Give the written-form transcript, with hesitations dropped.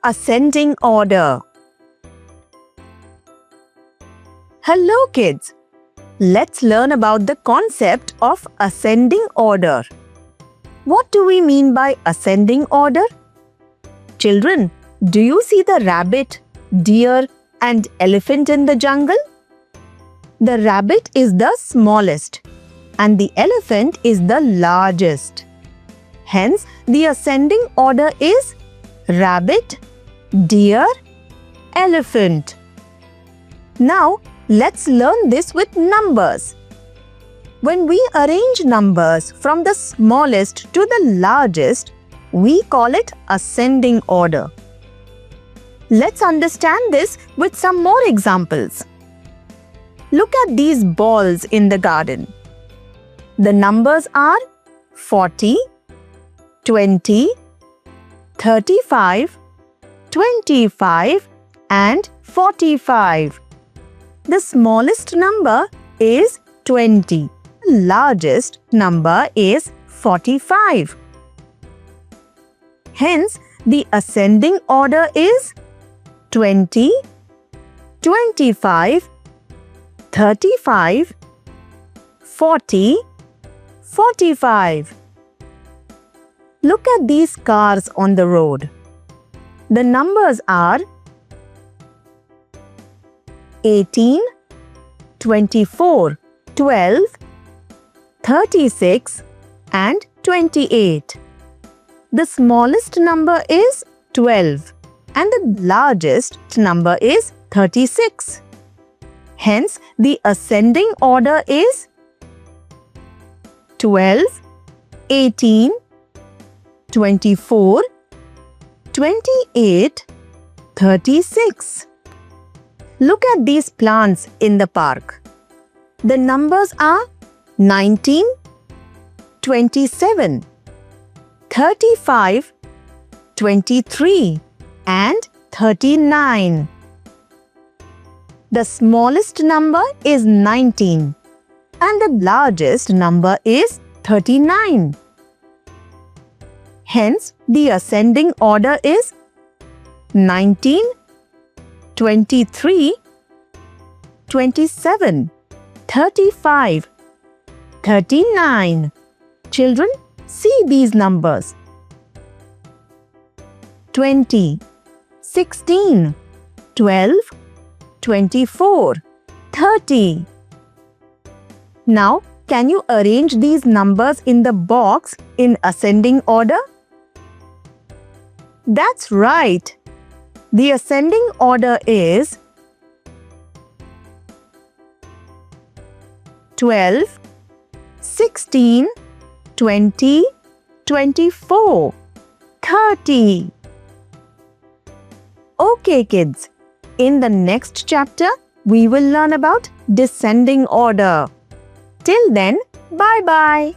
ascending order. Hello kids. Let's learn about the concept of ascending order. What do we mean by ascending order? Children, do you see the rabbit, deer, and elephant in the jungle? The rabbit is the smallest and the elephant is the largest. Hence, the ascending order is rabbit, deer, elephant. Now, let's learn this with numbers. When we arrange numbers from the smallest to the largest, we call it ascending order. Let's understand this with some more examples. Look at these balls in the garden. The numbers are 40, 20, 35, 25 and 45. The smallest number is 20. The largest number is 45. Hence, the ascending order is 20, 25, 35, 40, 45. Look at these cars on the road. The numbers are 18, 24, 12, 36 and 28. The smallest number is 12 and the largest number is 36. Hence, the ascending order is 12, 18, 24, 28, 36. Look at these plants in the park. The numbers are 19, 27, 35, 23 and 39. The smallest number is 19 and the largest number is 39. Hence, the ascending order is 19, 23, 27, 35, 39. Children, see these numbers. 20, 16, 12, 24, 30. Now, can you arrange these numbers in the box in ascending order? That's right. The ascending order is 12, 16, 20, 24, 30. Okay, kids. In the next chapter, we will learn about descending order. Till then, bye-bye.